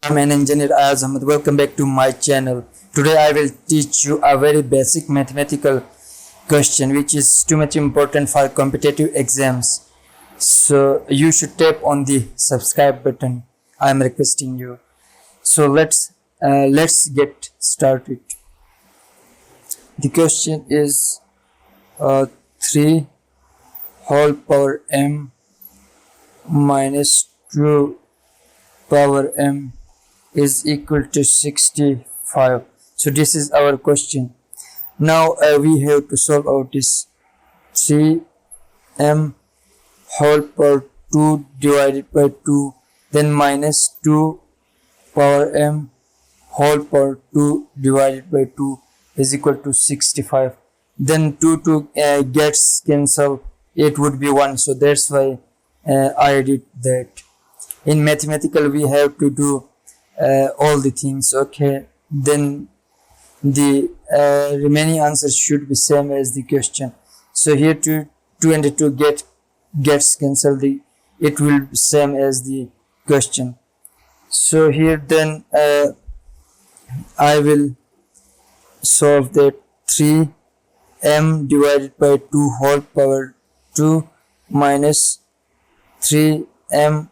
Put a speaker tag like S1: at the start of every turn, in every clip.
S1: I'm an engineer Azam. Welcome back to my channel. Today I will teach you a very basic mathematical question which is too much important for competitive exams. So you should tap on the subscribe button. I am requesting you. So let's get started. The question is 3 whole power m minus 2 power m is equal to 65. So this is our question. Now we have to solve out this 3m whole power 2 divided by 2, then minus 2 power m whole power 2 divided by 2 is equal to 65. Then 2 gets cancelled, it would be 1. So that's why I did that. In mathematical we have to do all the things, okay? Then the remaining answers should be same as the question. So here 2 and 2 gets cancelled, it will be same as the question. So here then I will solve that 3m divided by 2 whole power 2 minus 3m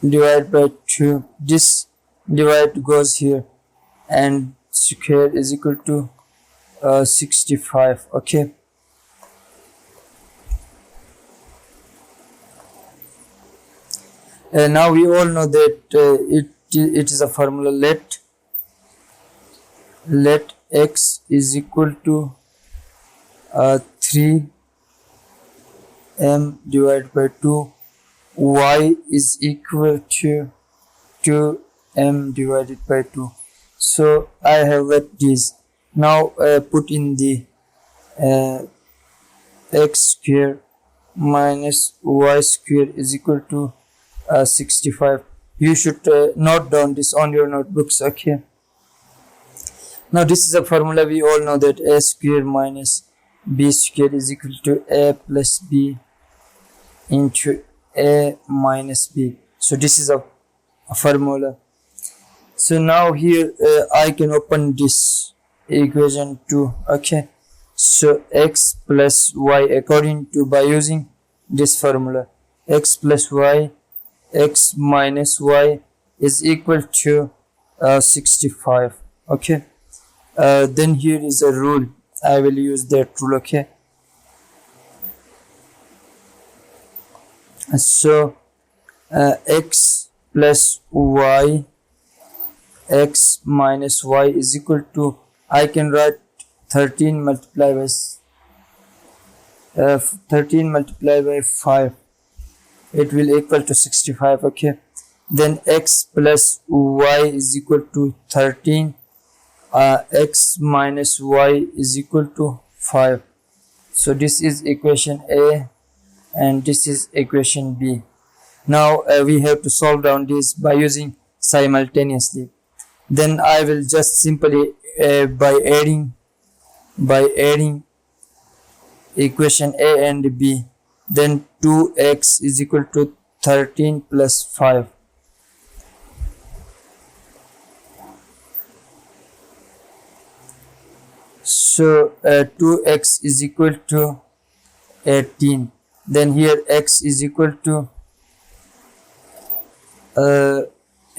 S1: divided by 2. This divide goes here and square is equal to 65. Okay. Now we all know that it is a formula. Let x is equal to 3m divided by 2, y is equal to 2m divided by 2. So I have got this. Now put in the x square minus y square is equal to 65. You should note down this on your notebooks, okay? Now this is a formula. We all know that a square minus b square is equal to a plus b into a minus b. So this is a formula. So now here I can open this equation too, okay? So x plus y according to by using this formula, x plus y, x minus y is equal to 65, okay? Then here is a rule. I will use that rule, okay? So x plus y, x minus y is equal to, I can write 13 multiplied by 5. It will equal to 65, okay? Then x plus y is equal to 13. X minus y is equal to 5. So this is equation A and this is equation B. Now we have to solve down this by using simultaneously. Then I will just simply by adding equation A and B, then 2x is equal to 13 plus 5. So 2x is equal to 18. Then here x is equal to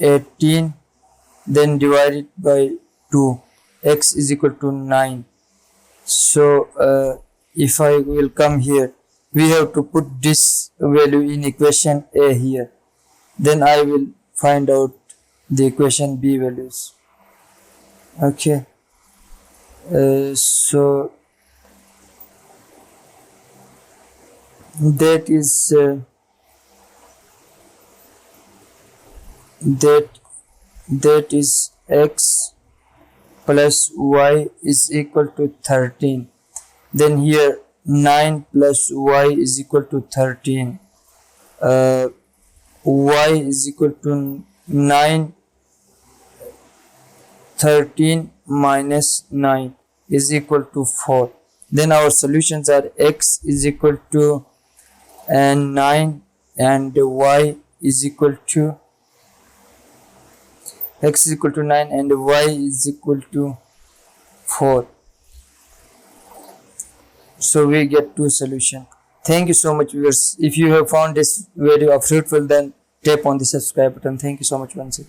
S1: 18, then divided by 2, x is equal to 9. So if I will come here, we have to put this value in equation A here. Then I will find out the equation B values, okay? So that is that is x plus y is equal to 13. Then here 9 plus y is equal to 13. Y is equal to 9. 13 minus 9 is equal to 4. Then our solutions are x is equal to 9 and y is equal to x is equal to 9 and y is equal to 4. So we get 2 solution. Thank you so much, viewers. If you have found this video fruitful, then tap on the subscribe button. Thank you so much once again.